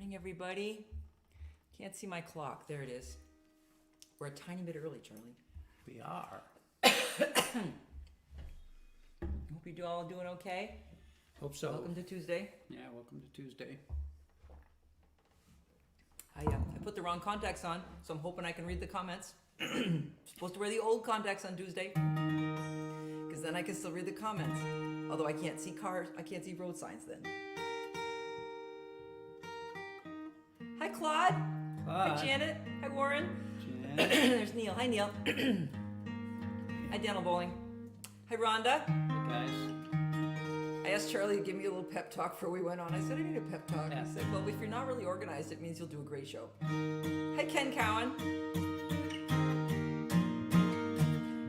Morning, everybody. Can't see my clock. There it is. We're a tiny bit early, Charlie. We are. Hope you're all doing okay. Hope so. Welcome to Tuesday. Yeah, welcome to Tuesday. I put the wrong contacts on, so I'm hoping I can read the comments. Supposed to wear the old contacts on Tuesday, because then I can still read the comments. Although I can't see cars, I can't see road signs then. Hi, Claude. Hi, Janet. Hi, Warren. Janet. There's Neil. Hi, Neil. Hi, Daniel Bowling. Hi, Rhonda. Hey, guys. I asked Charlie to give me a little pep talk before we went on. I said, I need a pep talk. Yeah. He said, well, if you're not really organized, it means you'll do a great show. Hi, Ken Cowan.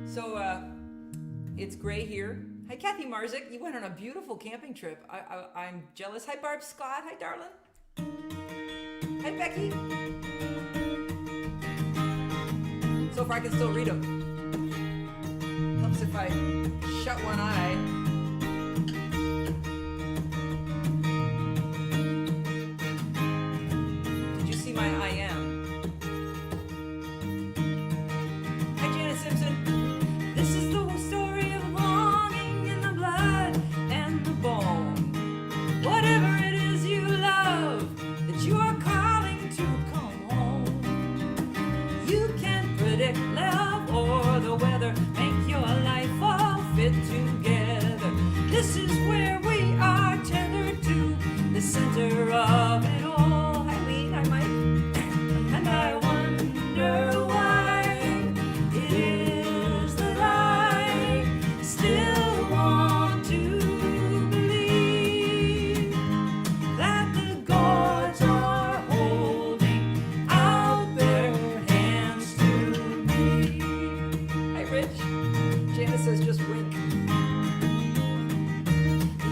So, it's gray here. Hi, Kathy Marzik. You went on a beautiful camping trip. I'm jealous. Hi, Barb Scott. Hi, darling. Hi, Becky. So far, I can still read them. Helps if I shut one eye. Did you see my I am? Hi, Janet Simpson. This is the story of longing in the blood and the bone. Whatever it is you love, that you are calling to come home. You can't predict love or the weather, make your life all fit together. This is where we are tethered to the center of it all. Hi, Lee. Hi, Mike. And I wonder why it is that I still want to believe that the gods are holding out their hands to me. Hi, Rich. Janice says just wink.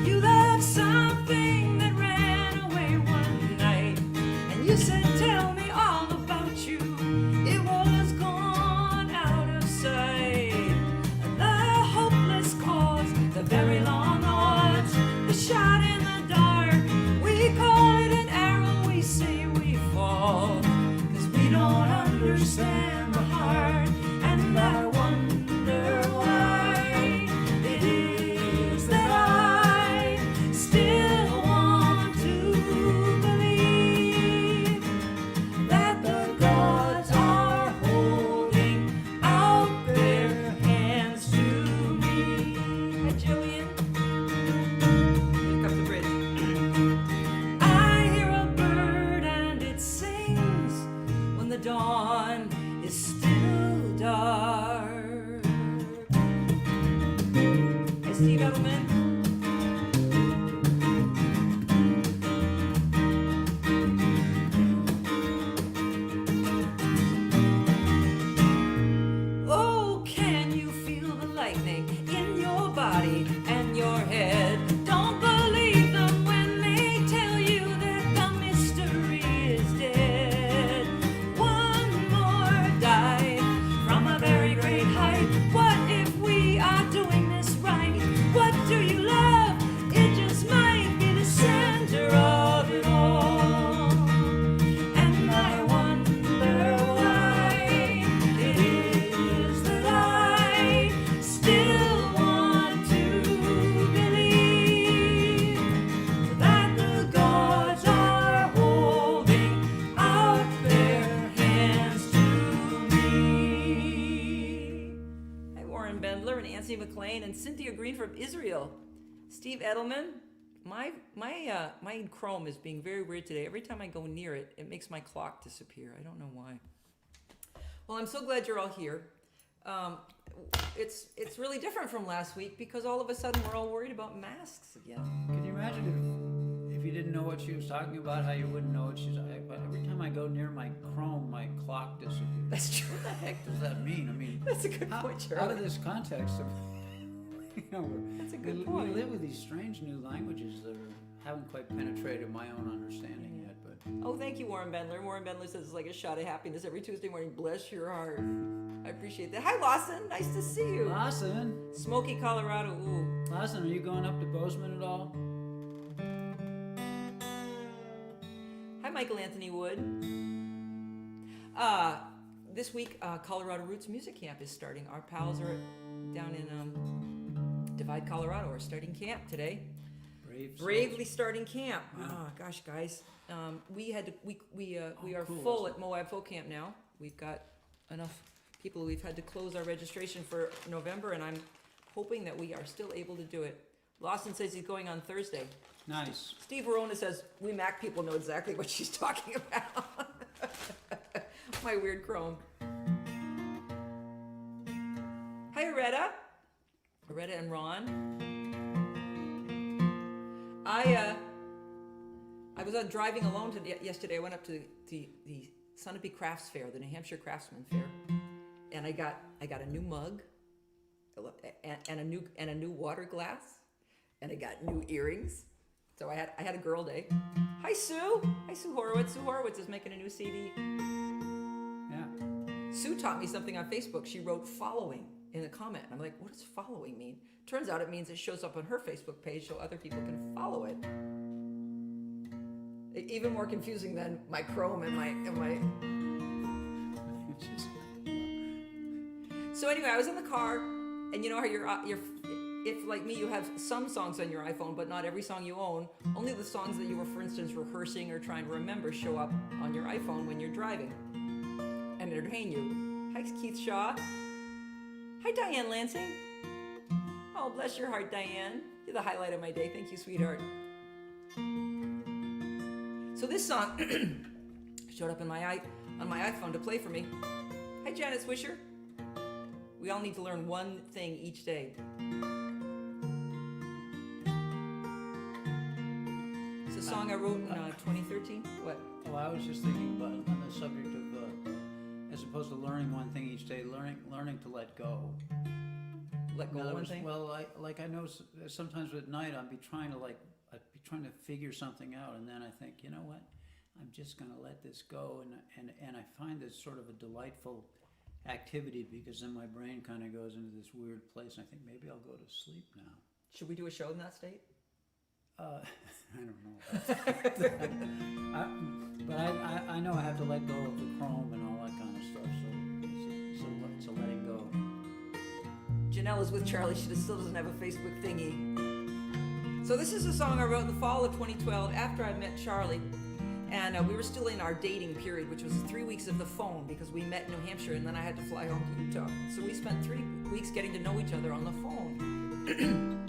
You love something that ran away one night, and you said, tell me all about you. It was gone out of sight. And the hopeless cause, the very long odds, the shot in the dark. We call it an arrow, we say we fall, 'cause we don't understand the heart. And I wonder why it is that I still want to believe that the gods are holding out their hands to me. Hi, Jillian. Here comes the bridge. I hear a bird and it sings when the dawn is still dark. Hi, Steve Edelman. Oh, can you feel the lightning in your body and your head? Don't believe them when they tell you that the mystery is dead. One more dive from a very great height. What if we are doing this right? What do you love? It just might be the center of it all. And I wonder why it is that I still want to believe that the gods are holding out their hands to me. Hi, Warren Bendler and Nancy McLean and Cynthia Green from Israel. Steve Edelman. My Chrome is being very weird today. Every time I go near it, it makes my clock disappear. I don't know why. Well, I'm so glad you're all here. It's really different from last week because all of a sudden we're all worried about masks again. Can you imagine if you didn't know what she was talking about, how you wouldn't know what she's like? But every time I go near my Chrome, my clock disappears. That's true. What the heck does that mean? I mean, That's a good point, Charlie. out of this context of, That's a good we point. live with these strange new languages that haven't quite penetrated my own understanding yet. But Oh, thank you, Warren Bendler. Warren Bendler says it's like a shot of happiness every Tuesday morning. Bless your heart. I appreciate that. Hi, Lawson. Nice to see you. Lawson, Smoky, Colorado. Ooh. Lawson, are you going up to Bozeman at all? Hi, Michael Anthony Wood. This week, Colorado Roots Music Camp is starting. Our pals are down in Divide, Colorado, are starting camp today. Bravely starting camp. Yeah. Oh gosh, guys, we are cool. full at Moab Folk Camp now. We've got enough people. We've had to close our registration for November, and I'm hoping that we are still able to do it. Lawson says he's going on Thursday. Nice. Steve Verona says we Mac people know exactly what she's talking about. My weird Chrome. Hi, Aretta and Ron. I was driving alone yesterday. I went up to the Sunapee Crafts Fair, the New Hampshire Craftsman Fair, and I got a new mug, and a new water glass, and I got new earrings. So I had a girl day. Hi Sue. Hi Sue Horowitz. Sue Horowitz is making a new CD. Yeah. Sue taught me something on Facebook. She wrote "following" in a comment. I'm like, what does "following" mean? Turns out it means it shows up on her Facebook page so other people can follow it. Even more confusing than my Chrome and my. So anyway, I was in the car, and you know how you're if like me, you have some songs on your iPhone, but not every song you own. Only the songs that you were, for instance, rehearsing or trying to remember show up on your iPhone when you're driving and entertain you. Hi, Keith Shaw. Hi, Diane Lansing. Oh, bless your heart, Diane. You're the highlight of my day. Thank you, sweetheart. So this song showed up on my iPhone to play for me. Hi, Janet Swisher. We all need to learn one thing each day. It's a song I wrote in 2013. What? Oh, I was just thinking about on the subject of, as opposed to learning one thing each day, learning to let go. Let go of one thing? Well, I know sometimes at night I'd be trying to figure something out, and then I think, you know what? I'm just going to let this go, and I find this sort of a delightful activity because then my brain kind of goes into this weird place, and I think maybe I'll go to sleep now. Should we do a show in that state? I don't know. But I know I have to let go of the Chrome and all that kind of stuff, so letting go. Janelle is with Charlie. She still doesn't have a Facebook thingy. So this is a song I wrote in the fall of 2012 after I met Charlie. And we were still in our dating period, which was 3 weeks of the phone because we met in New Hampshire and then I had to fly home to Utah. So we spent 3 weeks getting to know each other on the phone.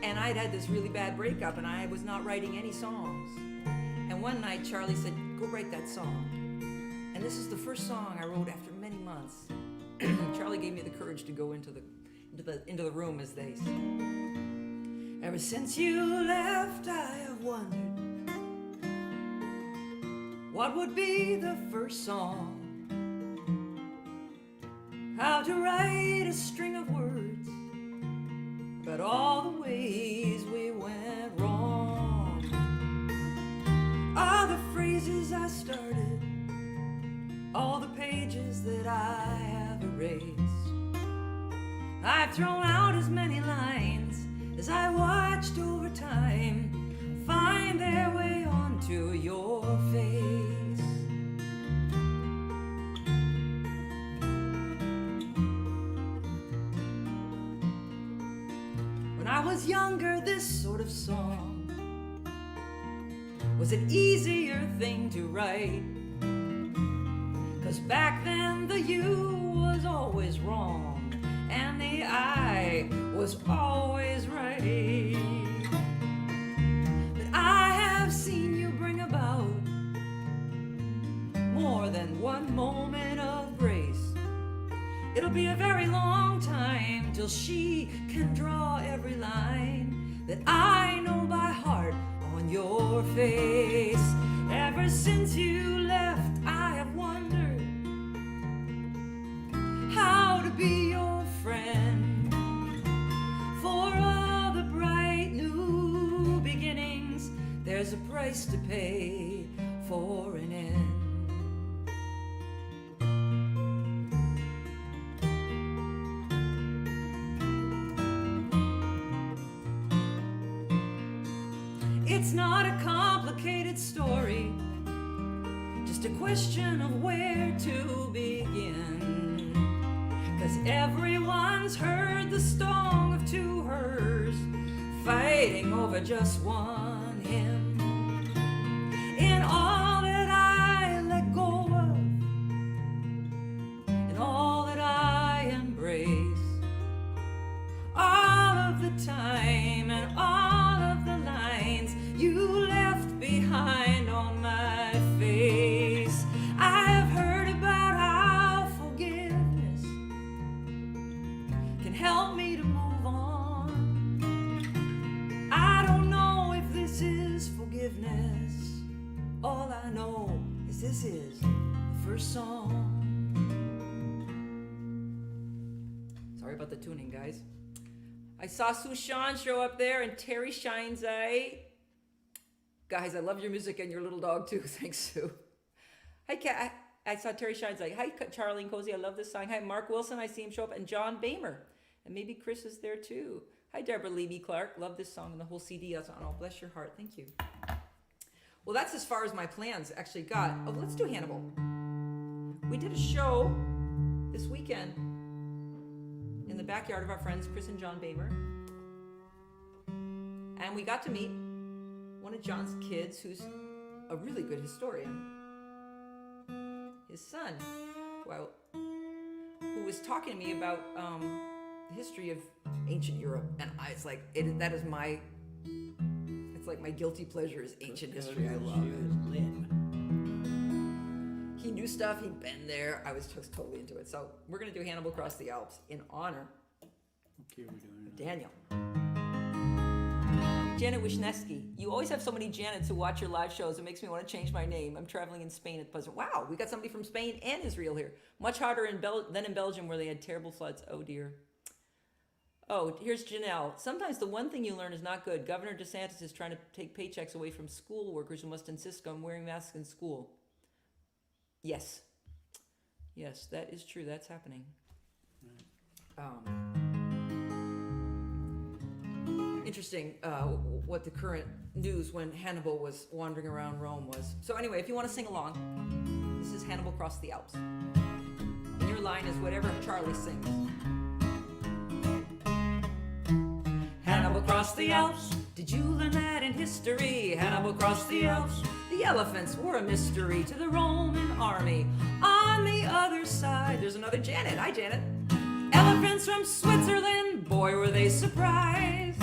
And I'd had this really bad breakup and I was not writing any songs. And one night Charlie said, go write that song. And this is the first song I wrote after many months. Charlie gave me the courage to go into the room, as they say. Ever since you left, I have wondered what would be the first song, how to write a string of words about all the ways we went wrong, all the phrases I started, all the pages that I have erased. I've thrown out as many lines as I watched over time find their way onto your face. When I was younger, this sort of song was an easier thing to write, 'cause back then the you was always wrong and the I was always right. But I have seen you bring about more than one moment of grace. It'll be a very long time till she can draw every line that I know by heart on your face. Ever since you left, I have wondered how to be your friend. For all the bright new beginnings, there's a price to pay for an end. It's not a complicated story, just a question of where to begin. 'Cause everyone's heard the song of two hers fighting over just one hymn. In all that I let go of, in all that I embrace, all of the time and all of the lines you left behind on my face. I've heard about how forgiveness can help me to move on. I don't know if this is forgiveness. All I know is this is the first song. Sorry about the tuning, guys. I saw Sushan show up there and Terry Shine's Eye. Guys, I love your music and your little dog too. Thanks, Sue. Hi, Kat. I saw Terry Shine's Eye. Hi, Charlie and Cozy. I love this song. Hi, Mark Wilson. I see him show up. And John Bamer. And maybe Chris is there too. Hi, Deborah Levy Clark. Love this song and the whole CD. That's on. Oh, bless your heart. Thank you. Well, that's as far as my plans actually got. Oh, let's do Hannibal. We did a show this weekend in the backyard of our friends Chris and John Bamer. And we got to meet one of John's kids who's a really good historian. His son, well, who was talking to me about the history of ancient Europe. And I was like, that is my, it's like my guilty pleasure is ancient history. I love it. He knew stuff, he'd been there. I was just totally into it. So we're going to do Hannibal Across the Alps in honor of Daniel. Janet Wisniewski. You always have so many Janets who watch your live shows. It makes me want to change my name. I'm traveling in Spain at present. Wow, we got somebody from Spain and Israel here. Much harder than in Belgium where they had terrible floods. Oh, dear. Oh, here's Janelle. Sometimes the one thing you learn is not good. Governor DeSantis is trying to take paychecks away from school workers who must insist on wearing masks in school. Yes. Yes, that is true. That's happening. Interesting what the current news when Hannibal was wandering around Rome was. So anyway, if you want to sing along, this is Hannibal Across the Alps. And your line is whatever Charlie sings. Hannibal crossed the Alps. Did you learn that in history? Hannibal crossed the Alps. The elephants were a mystery to the Roman army. On the other side, there's another Janet. Hi, Janet. Elephants from Switzerland, boy, were they surprised.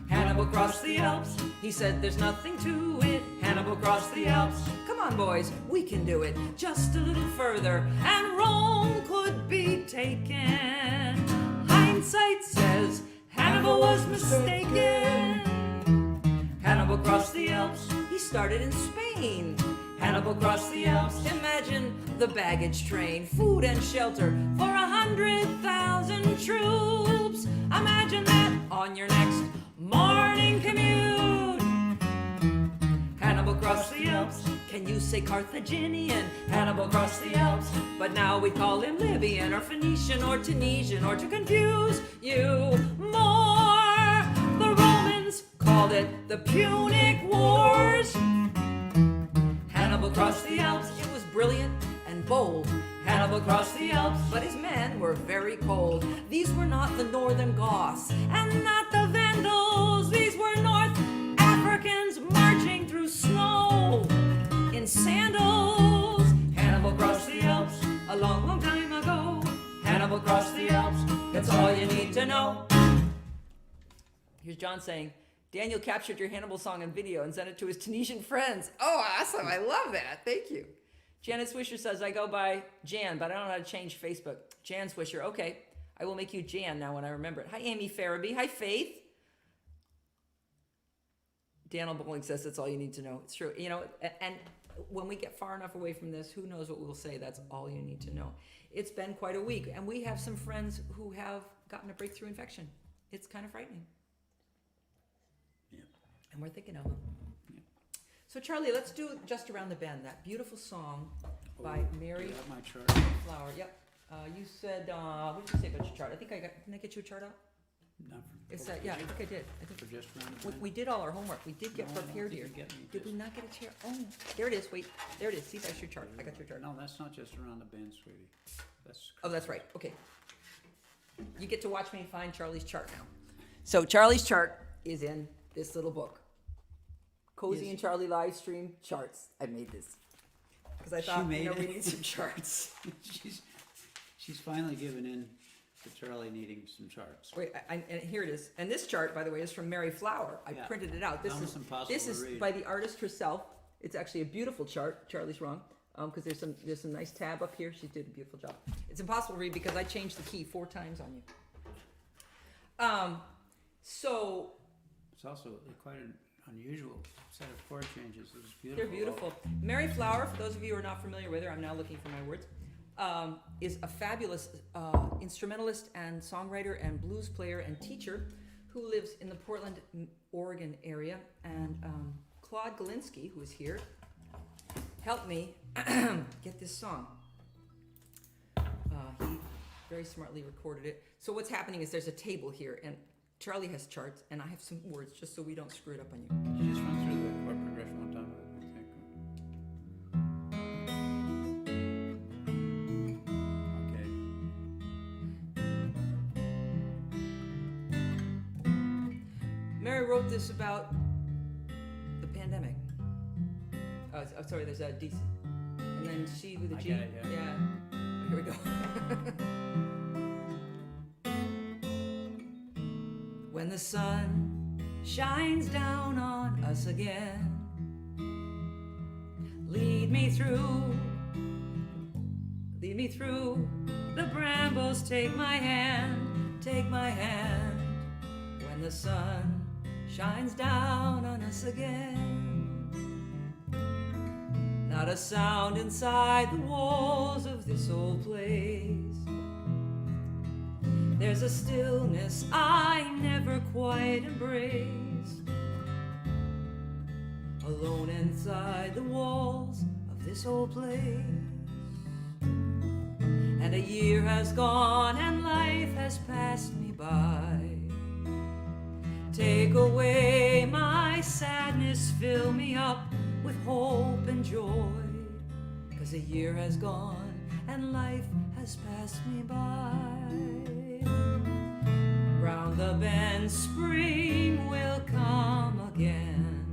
Hannibal crossed the Alps. He said there's nothing to it. Hannibal crossed the Alps. Come on, boys, we can do it. Just a little further, and Rome could be taken. Hindsight says Hannibal was mistaken. Hannibal crossed the Alps. He started in Spain. Hannibal crossed the Alps. Imagine the baggage train, food and shelter for 100,000 troops. Imagine that on your next morning commute. Hannibal crossed the Alps. Can you say Carthaginian? Hannibal crossed the Alps. But now we call him Libyan or Phoenician or Tunisian, or to confuse you more, the Romans called it the Punic Wars. Hannibal crossed the Alps. It was brilliant and bold. Hannibal crossed the Alps, but his men were very cold. These were not the northern Goths and not the Vandals. These were North Africans marching through snow in sandals. Hannibal crossed the Alps a long, long time ago. Hannibal crossed the Alps. That's all you need to know. Here's John saying, Daniel captured your Hannibal song on video and sent it to his Tunisian friends. Oh, awesome. I love that. Thank you. Janet Swisher says, I go by Jan, but I don't know how to change Facebook. Jan Swisher. Okay. I will make you Jan now when I remember it. Hi, Amy Farabee. Hi, Faith. Daniel Bowling says that's all you need to know. It's true. You know, and when we get far enough away from this, who knows what we'll say. That's all you need to know. It's been quite a week, and we have some friends who have gotten a breakthrough infection. It's kind of frightening. And we're thinking of them. Yeah. So Charlie, let's do Just Around the Bend, that beautiful song by Mary my chart. Flower. Yep. You said, what did you say about your chart? I think didn't I get you a chart out? Not for, It's yeah, I think I did. I think for just around the bend? we did all our homework. We did get No, I don't prepared think here. you get me Did we just- not get a chair? Oh, there it is. Wait, there it is. See, that's your chart. I got your chart. No, that's not just around the bend, sweetie. That's. Oh, that's right. Okay. You get to watch me find Charlie's chart now. So Charlie's chart is in this little book. Cozy Yes. and Charlie live stream charts. I made this because I She thought made we it. need some charts. She's finally given in to Charlie needing some charts. Wait, and here it is. And this chart, by the way, is from Mary Flower. I Yeah. printed it out. This Almost is impossible this to is read. by the artist herself. It's actually a beautiful chart. Charlie's wrong because there's some nice tab up here. She did a beautiful job. It's impossible to read because I changed the key 4 times on you. So It's also quite an unusual set of chord changes. It was beautiful. they're beautiful. Mary Flower, for those of you who are not familiar with her, I'm now looking for my words, is a fabulous instrumentalist and songwriter and blues player and teacher who lives in the Portland, Oregon area. And Claude Galinsky, who is here, helped me get this song. He very smartly recorded it. So what's happening is there's a table here, and Charlie has charts, and I have some words just so we don't screw it up on you. Could you just run through the chord progression one time? Okay. Mary wrote this about the pandemic. Oh, sorry, there's a D. And then she with a I G. get it, yeah. Here we go. When the sun shines down on us again, lead me through the brambles, take my hand, take my hand. When the sun shines down on us again, not a sound inside the walls of this old place. There's a stillness I never quite embraced, alone inside the walls of this old place. And a year has gone and life has passed me by. Take away my sadness, fill me up with hope and joy, 'cause a year has gone and life has passed me by. Round the bend spring will come again,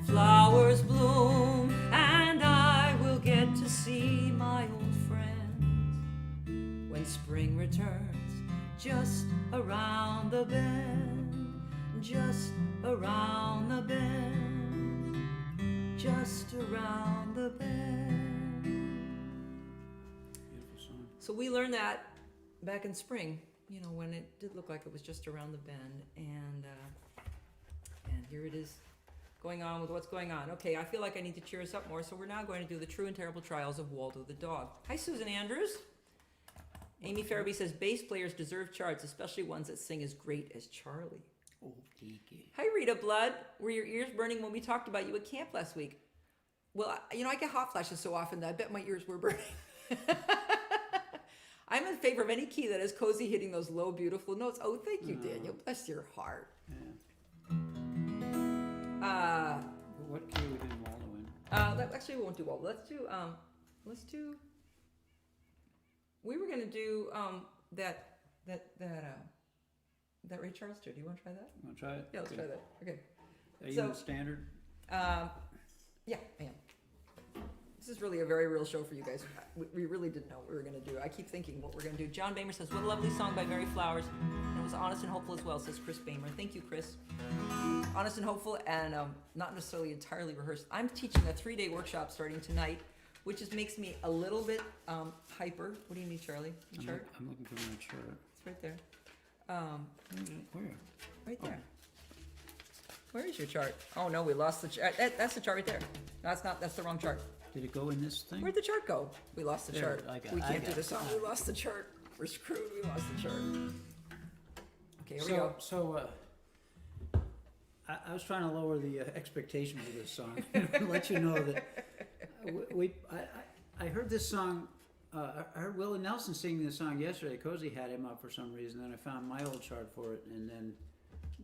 flowers bloom and I will get to see my old friends when spring returns, just around the bend, just around the bend, just around the bend. Beautiful song. So we learned that back in spring, you know, when it did look like it was just around the bend, and here it is going on with what's going on. Okay, I feel like I need to cheer us up more, so we're now going to do the true and terrible trials of Waldo the dog. Hi, Susan Andrews. Amy Farabee says bass players deserve charts, especially ones that sing as great as Charlie. Oh, geeky. Hi, Rita Blood. Were your ears burning when we talked about you at camp last week? Well, I get hot flashes so often that I bet my ears were burning. I'm in favor of any key that is cozy hitting those low, beautiful notes. Oh, thank you, Daniel. Bless your heart. Yeah. Uh, What key we did Waldo in? Actually, we won't do Waldo. Let's do. We were gonna do that Ray Charles too. Do you want to try that? You want to try it? Yeah, let's try that. Okay. Are you So- in the standard? Yeah, I am. This is really a very real show for you guys. We really didn't know what we were going to do. I keep thinking what we're going to do. John Bamer says, what a lovely song by Mary Flowers. And it was honest and hopeful as well, says Chris Bamer. Thank you, Chris. Honest and hopeful and not necessarily entirely rehearsed. I'm teaching a 3-day workshop starting tonight, which just makes me a little bit hyper. What do you need, Charlie? The chart? I'm looking for my chart. It's right there. Where? Right there. Where is your chart? Oh no, we lost the chart. That's the chart right there. No, that's not. That's the wrong chart. Did it go in this thing? Where'd the chart go? We lost the There, chart. I We can't got do it. this song. We lost the chart. We're screwed. We lost the chart. Okay, here we go. So, I was trying to lower the expectation for this song. Let you know that I heard this song I heard Willie Nelson singing this song yesterday. Cozy had him up for some reason. Then I found my old chart for it, and then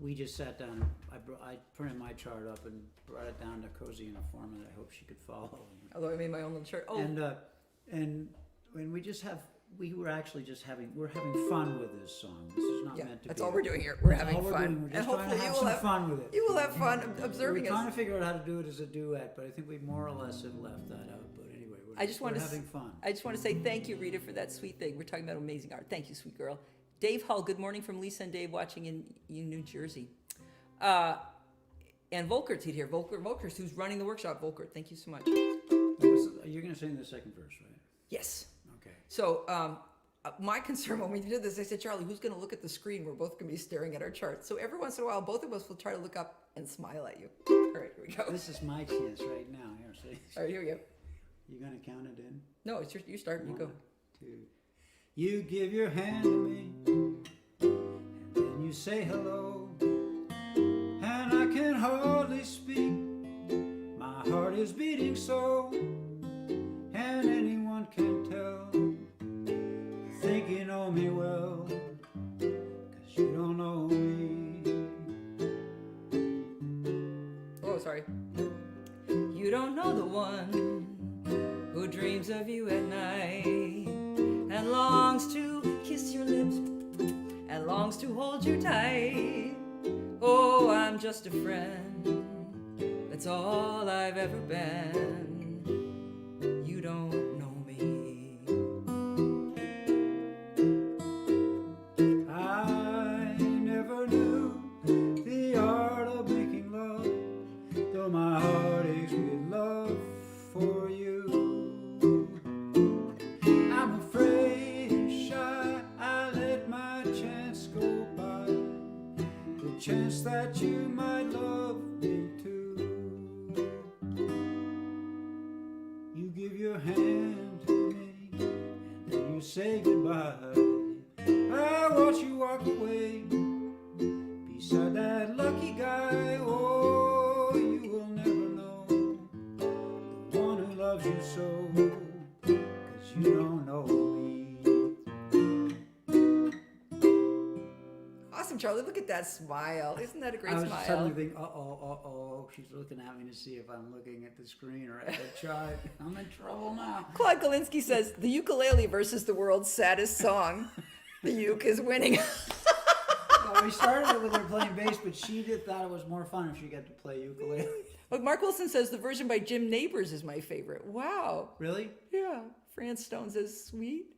we just sat down. I printed my chart up and brought it down to Cozy in a form that I hope she could follow. Although I made my own little chart. Oh, And when we're having fun with this song. This is not meant to that's be. all we're doing here. We're having all we're fun, doing. We're and just trying to hopefully have you will some have fun with it. You will have fun observing We're trying us. to figure out how to do it as a duet, but I think we more or less have left that out. But anyway, we're having fun. I just want to say thank you, Rita, for that sweet thing. We're talking about amazing art. Thank you, sweet girl. Dave Hull, good morning from Lisa and Dave watching in New Jersey. And Volkert's here. Volkert, who's running the workshop. Volkert, thank you so much. You're going to sing the second verse, right? Yes. Okay. So my concern when we did this, I said, Charlie, who's going to look at the screen? We're both going to be staring at our charts. So every once in a while, both of us will try to look up and smile at you. All right, here we go. This is my chance right now. Here, see? All right, here we go. You going to count it in? No, it's you start. You go. 1, 2. You give your hand to me, and then you say hello, and I can hardly speak. My heart is beating so, and anyone can tell. You think you know me well, 'cause you don't know me. Oh, sorry. You don't know the one who dreams of you at night and longs to kiss your lips and longs to hold you tight. Oh, I'm just a friend. That's all I've ever been. You don't know me. I never knew the art of making love, though my heart aches with love for you. I'm afraid and shy, I let my chance go by, the chance that you might love me too. You give your hand to me, and then you say goodbye. I watch you walk away beside that lucky guy. Oh, you will never know the one who loves you so, 'cause you don't know me. Awesome, Charlie. Look at that smile. Isn't that a great I was smile? suddenly thinking, she's looking at me to see if I'm looking at the screen or at the chart. I'm in trouble now. Claude Galinsky says, the ukulele versus the world's saddest song. The uke is winning. Well, we started it with her playing bass, but she thought it was more fun if she got to play ukulele. But Mark Wilson says the version by Jim Neighbors is my favorite. Wow. Really? Yeah. Fran Stone says, sweet.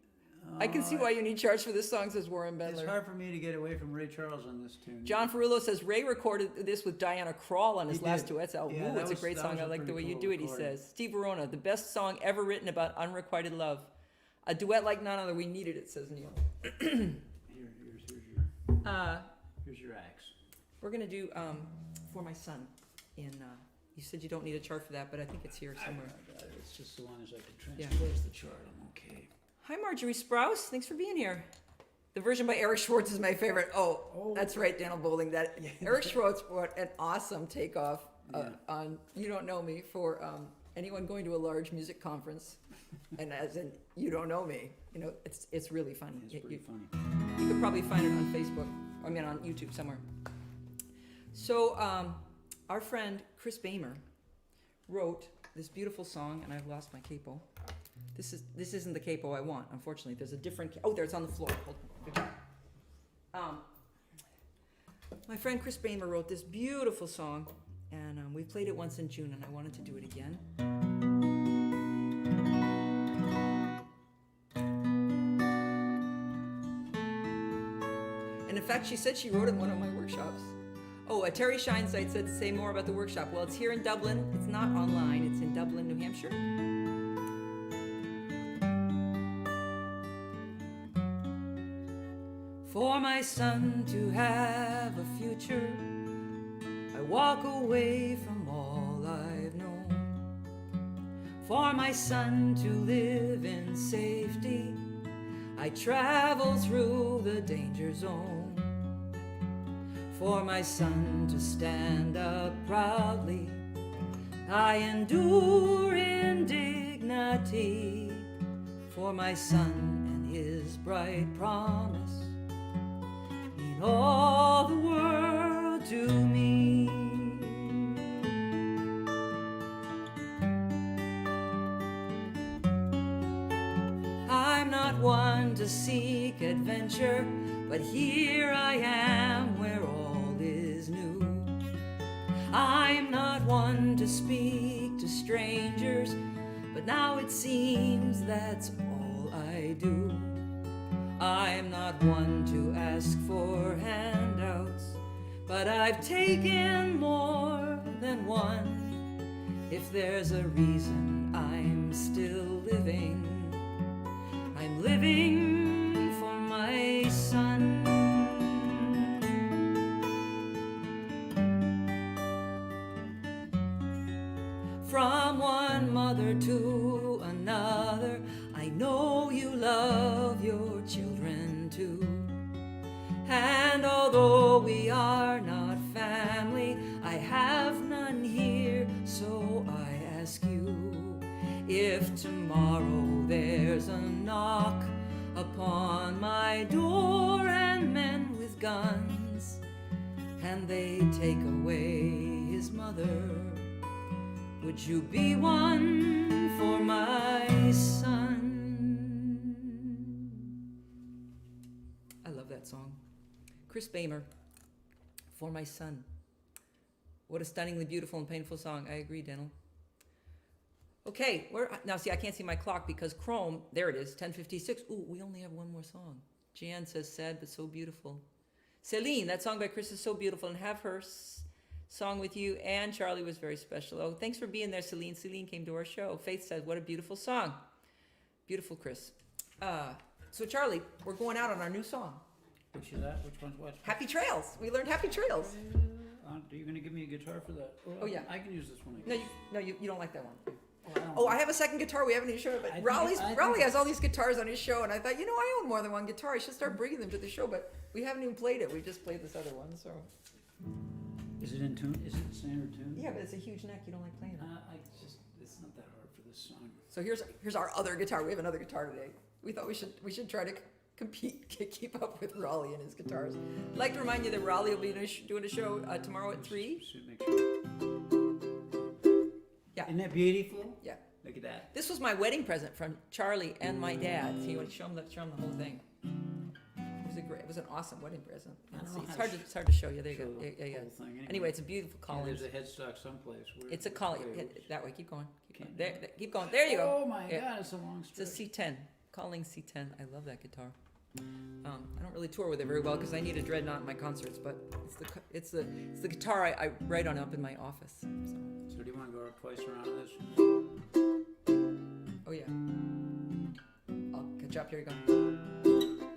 I can see why you need charts for this song, says Warren It's Bendler. hard for me to get away from Ray Charles on this tune. John Ferrillo says Ray recorded this with Diana Krall on his He last did. duets album. Yeah, Ooh, that it's was- a great that song. was I a like the way pretty you cool do it, he recording. says. Steve Verona, the best song ever written about unrequited love. A duet like none other. We needed it, says Neil. Here's your axe. We're going to do For My Son. You said you don't need a chart for that, but I think it's here somewhere. It's just as long as I can Yeah. transpose the chart, I'm okay. Hi, Marjorie Sprouse. Thanks for being here. The version by Eric Schwartz is my favorite. Oh, that's right, Daniel Bowling. That Eric Schwartz, what an awesome takeoff on You Don't Know Me for anyone going to a large music conference. And as in, you don't know me. You know, it's really fun. It's pretty funny. You could probably find it on Facebook. On YouTube somewhere. So, our friend Chris Bamer wrote this beautiful song, and I've lost my capo. This isn't the capo I want, unfortunately. There's a different. Oh, there, it's on the floor. Hold on. My friend Chris Bamer wrote this beautiful song, and we played it once in June, and I wanted to do it again. And in fact, she said she wrote it in one of my workshops. Oh, Terry Shinesight said to say more about the workshop. Well, it's here in Dublin. It's not online. It's in Dublin, New Hampshire. For my son to have a future, I walk away from all I've known. For my son to live in safety, I travel through the danger zone. For my son to stand up proudly, I endure indignity. for my son and his bright promise mean all the world to me. I'm not one to seek adventure, but here I am where all is new. I'm not one to speak to strangers, but now it seems that's all I do. I'm not one to ask for handouts, but I've taken more than one. If there's a reason I'm still living, I'm living for my son. From one mother to another, I know you love your children too. And although we are not family, I have none here, so I ask you, if tomorrow there's a knock upon my door and men with guns, and they take away his mother, would you be one for my son? I love that song. Chris Bamer, For My Son. What a stunningly beautiful and painful song. I agree, Daniel. Okay, now see, I can't see my clock because Chrome, there it is, 10:56. Ooh, we only have one more song. Jan says, sad but so beautiful. Celine, that song by Chris is so beautiful, and have her song with you and Charlie was very special. Oh, thanks for being there, Celine. Celine came to our show. Faith says, what a beautiful song. Beautiful, Chris. So Charlie, we're going out on our new song. Which is that? Which one's what? Happy Trails. We learned Happy Trails. Are you going to give me a guitar for that? Oh, yeah. I can use this one. No, you don't like that one. Oh, I have a second guitar. We haven't even shown it, but Raleigh has all these guitars on his show, and I thought, I own more than one guitar. I should start bringing them to the show, but we haven't even played it. We just played this other one, so. Is it in tune? Is it standard tune? Yeah, but it's a huge neck. You don't like playing it. It's not that hard for this song. So here's our other guitar. We have another guitar today. We thought we should try to keep up with Raleigh and his guitars. I'd like to remind you that Raleigh will be doing a show tomorrow at 3. Yeah. Isn't that beautiful? Yeah. Look at that. This was my wedding present from Charlie and my dad. So you want to show them the whole thing. It was an awesome wedding present. It's hard to show you. There you go. Yeah. Anyway, it's a beautiful calling. There's a headstock someplace. It's a calling. That way. Keep going. Keep going. There you go. Oh my God, it's a long story. It's a C10. Calling C10. I love that guitar. I don't really tour with it very well because I need a dreadnought in my concerts, but it's the guitar I write on up in my office. So do you want to go twice around this? Oh yeah. I'll catch up. Here you go.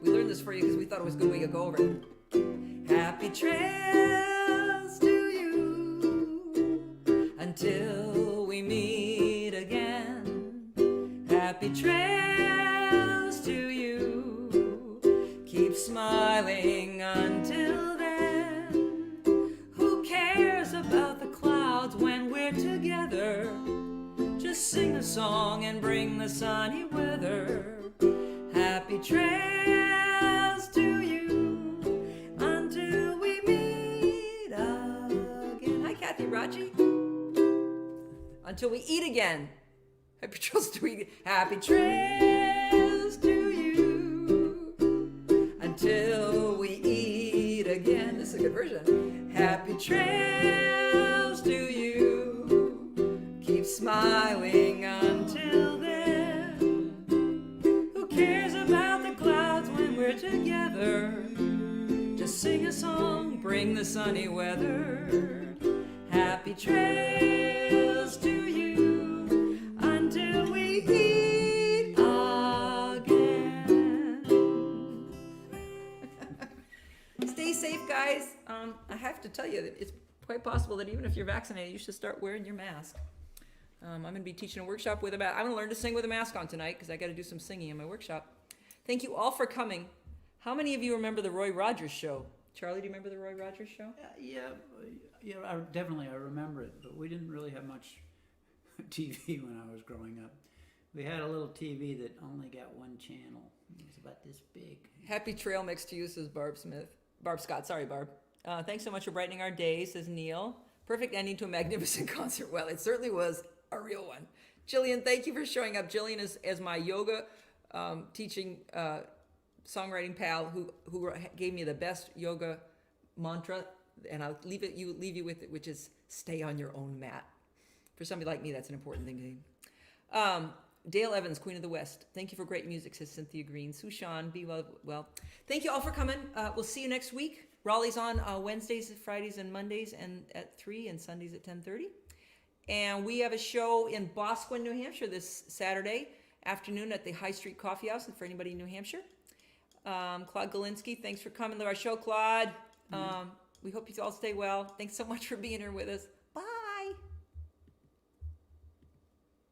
We learned this for you because we thought it was good we could go over it. Happy trails to you until we meet again. Happy trails to you. Keep smiling until then. Who cares about the clouds when we're together? Just sing a song and bring the sunny weather. Happy trails to you until we meet again. Hi, Kathy Raji. Until we eat again. Happy trails to you. Happy trails to you until we eat again. This is a good version. Happy trails to you. Keep smiling until then. Who cares about the clouds when we're together? Just sing a song, bring the sunny weather. Happy trails to you until we eat again. Stay safe, guys. I have to tell you that it's quite possible that even if you're vaccinated, you should start wearing your mask. I'm going to be teaching a workshop with a mask. I'm going to learn to sing with a mask on tonight because I got to do some singing in my workshop. Thank you all for coming. How many of you remember the Roy Rogers show? Charlie, do you remember the Roy Rogers show? Yeah, I remember it, but we didn't really have much TV when I was growing up. We had a little TV that only got one channel. It was about this big. Happy trail mix to you, says Barb Smith. Barb Scott, sorry, Barb. Thanks so much for brightening our day, says Neil. Perfect ending to a magnificent concert. Well, it certainly was a real one. Jillian, thank you for showing up. Jillian is as my yoga teaching songwriting pal who gave me the best yoga mantra, and I'll leave you with it, which is stay on your own mat. For somebody like me, that's an important thing to do. Dale Evans, Queen of the West. Thank you for great music, says Cynthia Green. Sushan, be well. Thank you all for coming. We'll see you next week. Raleigh's on Wednesdays, Fridays, and Mondays, and at 3, and Sundays at 10:30. And we have a show in Bosquen, New Hampshire this Saturday afternoon at the High Street Coffee House, and for anybody in New Hampshire. Claude Galinsky, thanks for coming to our show, Claude. We hope you all stay well. Thanks so much for being here with us.